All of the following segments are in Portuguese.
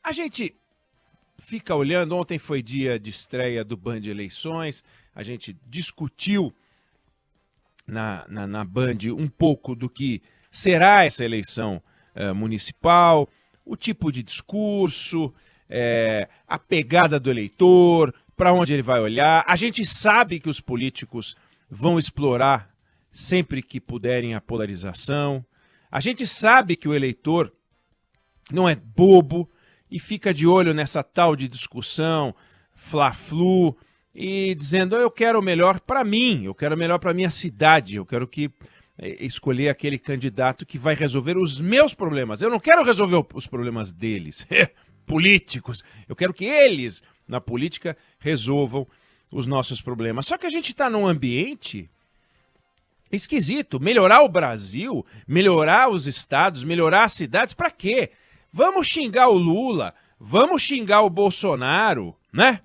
A gente fica olhando, ontem foi dia de estreia do Band Eleições, a gente discutiu na Band um pouco do que será essa eleição municipal, o tipo de discurso, a pegada do eleitor, para onde ele vai olhar. A gente sabe que os políticos vão explorar sempre que puderem a polarização. A gente sabe que o eleitor não é bobo e fica de olho nessa tal de discussão, fla-flu, e dizendo, eu quero o melhor para mim, eu quero o melhor para minha cidade, eu quero escolher aquele candidato que vai resolver os meus problemas. Eu não quero resolver os problemas deles, políticos. Eu quero que eles, na política, resolvam os nossos problemas. Só que a gente está num ambiente esquisito. Melhorar o Brasil, melhorar os estados, melhorar as cidades, para quê? Vamos xingar o Lula, vamos xingar o Bolsonaro, né?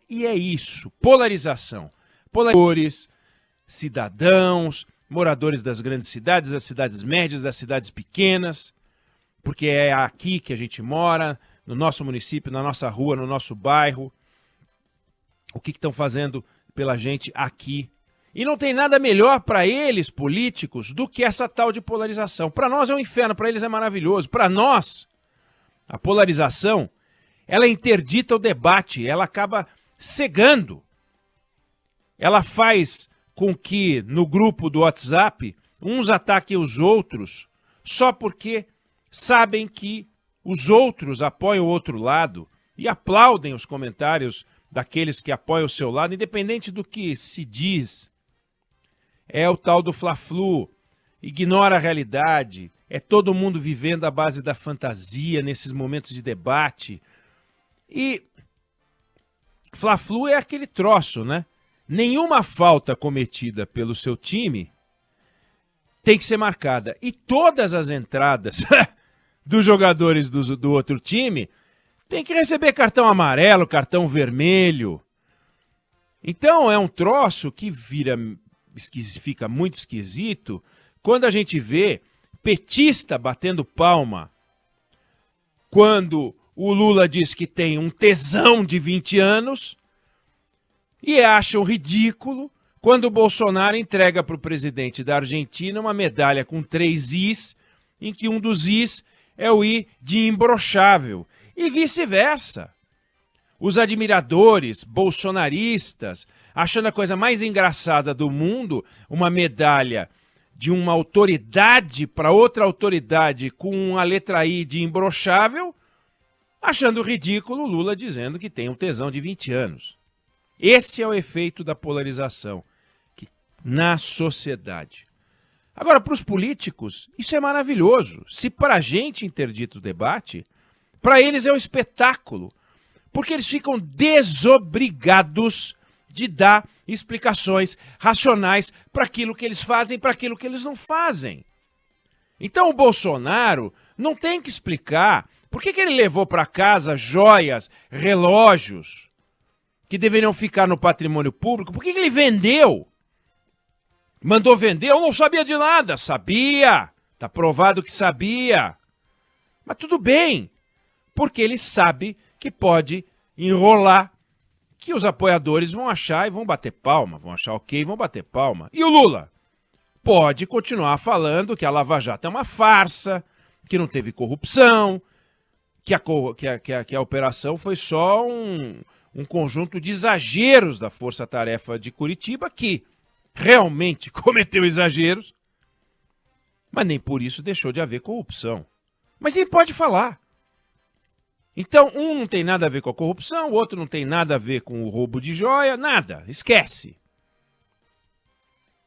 E é isso, polarização. Polarizadores, cidadãos, moradores das grandes cidades, das cidades médias, das cidades pequenas, porque é aqui que a gente mora, no nosso município, na nossa rua, no nosso bairro. O que estão fazendo pela gente aqui? E não tem nada melhor para eles, políticos, do que essa tal de polarização. Para nós é um inferno, para eles é maravilhoso. Para nós, a polarização, ela interdita o debate, ela acaba cegando. Ela faz com que no grupo do WhatsApp uns ataquem os outros só porque sabem que os outros apoiam o outro lado e aplaudem os comentários daqueles que apoiam o seu lado, independente do que se diz. É o tal do fla-flu, ignora a realidade, é todo mundo vivendo à base da fantasia nesses momentos de debate. E fla-flu é aquele troço, né? Nenhuma falta cometida pelo seu time tem que ser marcada. E todas as entradas dos jogadores do outro time tem que receber cartão amarelo, cartão vermelho. Então é um troço que fica muito esquisito quando a gente vê petista batendo palma quando o Lula diz que tem um tesão de 20 anos e acham ridículo quando o Bolsonaro entrega para o presidente da Argentina uma medalha com 3 Is, em que um dos Is é o I de imbrochável, e vice-versa. Os admiradores bolsonaristas, achando a coisa mais engraçada do mundo, uma medalha de uma autoridade para outra autoridade com a letra I de imbrochável, achando ridículo o Lula dizendo que tem um tesão de 20 anos. Esse é o efeito da polarização na sociedade. Agora, para os políticos, isso é maravilhoso. Se para a gente interdita o debate, para eles é um espetáculo, porque eles ficam desobrigados de dar explicações racionais para aquilo que eles fazem, para aquilo que eles não fazem. Então o Bolsonaro não tem que explicar por que ele levou para casa joias, relógios, que deveriam ficar no patrimônio público. Por que ele vendeu? Mandou vender? Eu não sabia de nada. Sabia. Está provado que sabia. Mas tudo bem, porque ele sabe que pode enrolar, que os apoiadores vão achar e vão bater palma, vão achar ok e vão bater palma. E o Lula pode continuar falando que a Lava Jato é uma farsa, que não teve corrupção, que a operação foi só um conjunto de exageros da Força Tarefa de Curitiba, que realmente cometeu exageros, mas nem por isso deixou de haver corrupção. Mas ele pode falar. Então, um não tem nada a ver com a corrupção, o outro não tem nada a ver com o roubo de joia, nada, esquece.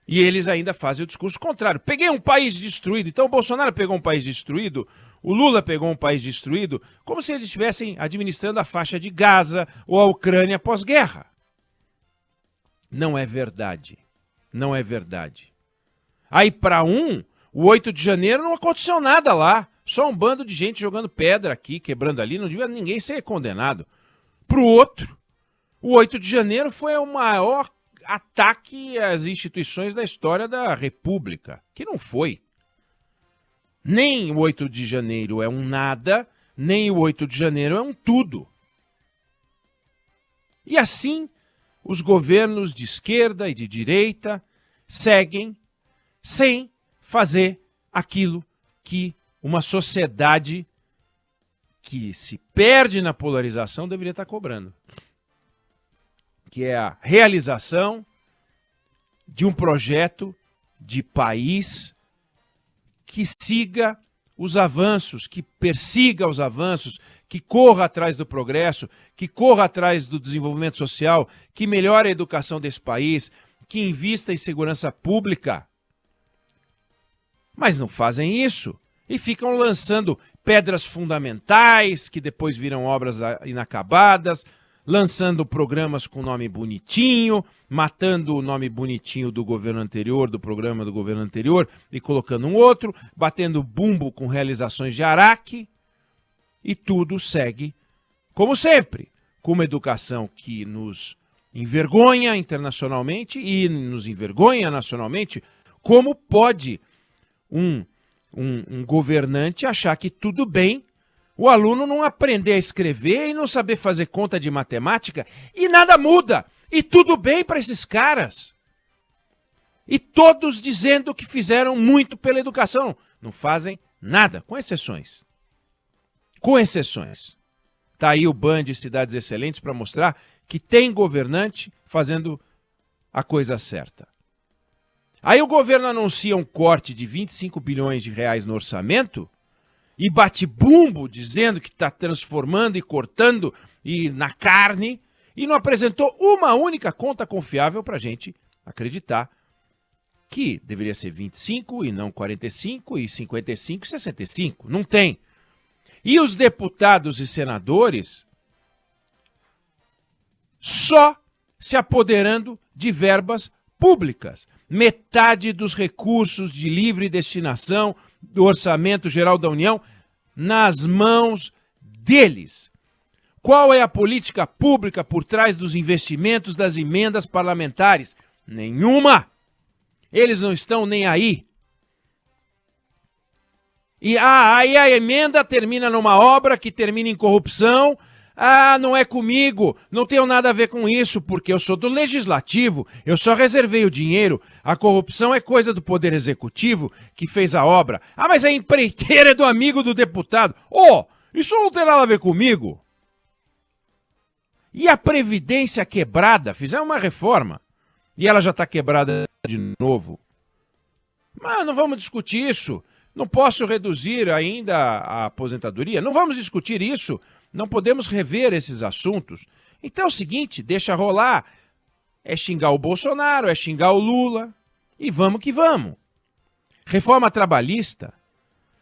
E eles ainda fazem o discurso contrário. Peguei um país destruído. Então o Bolsonaro pegou um país destruído, o Lula pegou um país destruído, como se eles estivessem administrando a faixa de Gaza ou a Ucrânia pós-guerra. Não é verdade. Não é verdade. Aí para o 8 de janeiro não aconteceu nada lá. Só um bando de gente jogando pedra aqui, quebrando ali, não devia ninguém ser condenado. Para o outro, o 8 de janeiro foi o maior ataque às instituições da história da República, que não foi. Nem o 8 de janeiro é um nada, nem o 8 de janeiro é um tudo. E assim, os governos de esquerda e de direita seguem sem fazer aquilo que uma sociedade que se perde na polarização deveria estar cobrando, que é a realização de um projeto de país que siga os avanços, que persiga os avanços, que corra atrás do progresso, que corra atrás do desenvolvimento social, que melhore a educação desse país, que invista em segurança pública. Mas não fazem isso e ficam lançando pedras fundamentais, que depois viram obras inacabadas, lançando programas com nome bonitinho, matando o nome bonitinho do governo anterior, do programa do governo anterior, e colocando um outro, batendo bumbo com realizações de Araque, e tudo segue como sempre, com uma educação que nos envergonha internacionalmente e nos envergonha nacionalmente. Como pode um governante achar que tudo bem o aluno não aprender a escrever e não saber fazer conta de matemática e nada muda? E tudo bem para esses caras. E todos dizendo que fizeram muito pela educação. Não fazem nada, com exceções. Com exceções. Está aí o Band Cidades Excelentes para mostrar que tem governante fazendo a coisa certa. Aí o governo anuncia um corte de 25 bilhões de reais no orçamento e bate bumbo dizendo que está transformando e cortando e na carne e não apresentou uma única conta confiável para a gente acreditar que deveria ser 25 e não 45 e 55 e 65. Não tem. E os deputados e senadores só se apoderando de verbas públicas. Metade dos recursos de livre destinação do Orçamento Geral da União nas mãos deles. Qual é a política pública por trás dos investimentos das emendas parlamentares? Nenhuma! Eles não estão nem aí. E aí a emenda termina numa obra que termina em corrupção. Ah, não é comigo, não tenho nada a ver com isso, porque eu sou do Legislativo, eu só reservei o dinheiro, a corrupção é coisa do Poder Executivo que fez a obra. Ah, mas a empreiteira é do amigo do deputado. Isso não tem nada a ver comigo. E a Previdência quebrada, fizeram uma reforma, e ela já está quebrada de novo. Mas não vamos discutir isso. Não posso reduzir ainda a aposentadoria? Não vamos discutir isso. Não podemos rever esses assuntos. Então é o seguinte, deixa rolar. É xingar o Bolsonaro, é xingar o Lula. E vamos que vamos. Reforma trabalhista.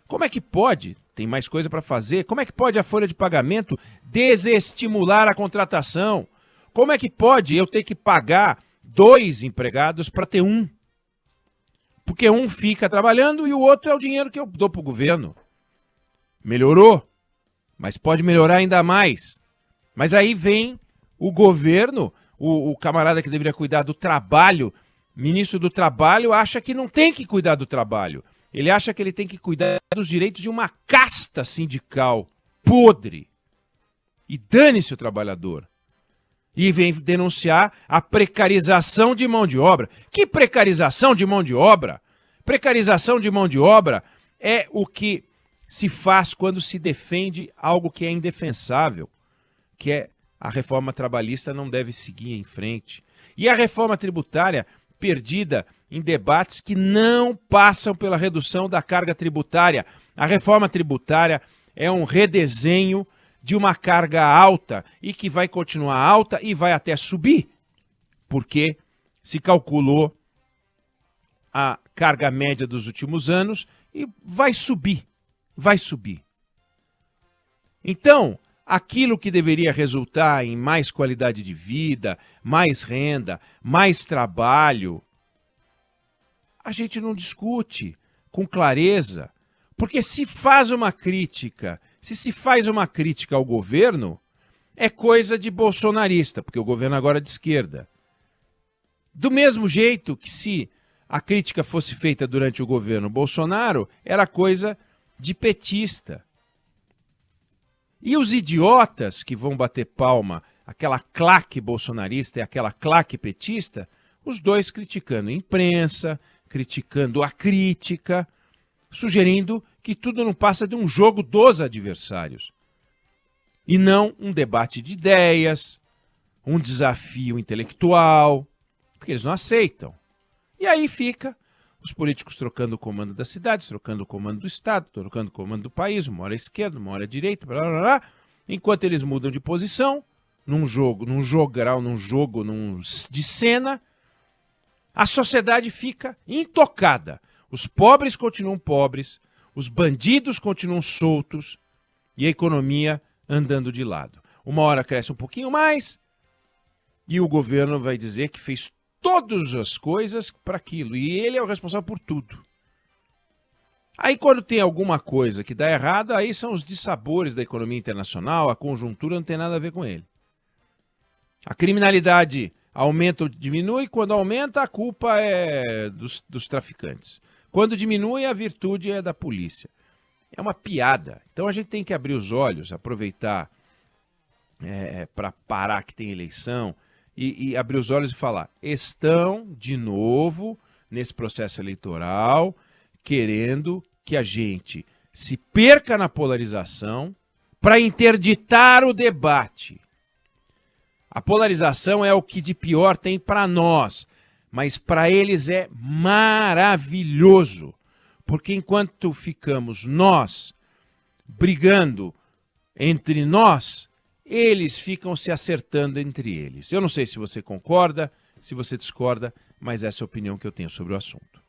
Como é que pode? Tem mais coisa para fazer. Como é que pode a folha de pagamento desestimular a contratação? Como é que pode eu ter que pagar 2 empregados para ter um? Porque um fica trabalhando e o outro é o dinheiro que eu dou para o governo. Melhorou, mas pode melhorar ainda mais. Mas aí vem o governo, o camarada que deveria cuidar do trabalho, ministro do Trabalho, acha que não tem que cuidar do trabalho. Ele acha que ele tem que cuidar dos direitos de uma casta sindical podre. E dane-se o trabalhador. E vem denunciar a precarização de mão de obra. Que precarização de mão de obra? Precarização de mão de obra é o que se faz quando se defende algo que é indefensável, que é a reforma trabalhista não deve seguir em frente. E a reforma tributária perdida em debates que não passam pela redução da carga tributária. A reforma tributária é um redesenho de uma carga alta e que vai continuar alta e vai até subir, porque se calculou a carga média dos últimos anos e vai subir, vai subir. Então, aquilo que deveria resultar em mais qualidade de vida, mais renda, mais trabalho, a gente não discute com clareza, porque se faz uma crítica, se se faz uma crítica ao governo, é coisa de bolsonarista, porque o governo agora é de esquerda. Do mesmo jeito que se a crítica fosse feita durante o governo Bolsonaro, era coisa de petista. E os idiotas que vão bater palma, aquela claque bolsonarista e aquela claque petista, os dois criticando a imprensa, criticando a crítica, sugerindo que tudo não passa de um jogo dos adversários. E não um debate de ideias, um desafio intelectual, porque eles não aceitam. E aí fica os políticos trocando o comando das cidades, trocando o comando do Estado, trocando o comando do país, uma hora à esquerda, uma hora à direita, blá, blá, blá, enquanto eles mudam de posição, num jogo de cena, a sociedade fica intocada. Os pobres continuam pobres, os bandidos continuam soltos e a economia andando de lado. Uma hora cresce um pouquinho mais e o governo vai dizer que fez todas as coisas para aquilo e ele é o responsável por tudo. Aí quando tem alguma coisa que dá errado, aí são os dissabores da economia internacional, a conjuntura não tem nada a ver com ele. A criminalidade aumenta ou diminui, quando aumenta a culpa é dos traficantes. Quando diminui a virtude é da polícia. É uma piada. Então a gente tem que abrir os olhos, aproveitar para parar que tem eleição e abrir os olhos e falar, estão de novo nesse processo eleitoral querendo que a gente se perca na polarização para interditar o debate. A polarização é o que de pior tem para nós, mas para eles é maravilhoso, porque enquanto ficamos nós brigando entre nós, eles ficam se acertando entre eles. Eu não sei se você concorda, se você discorda, mas essa é a opinião que eu tenho sobre o assunto.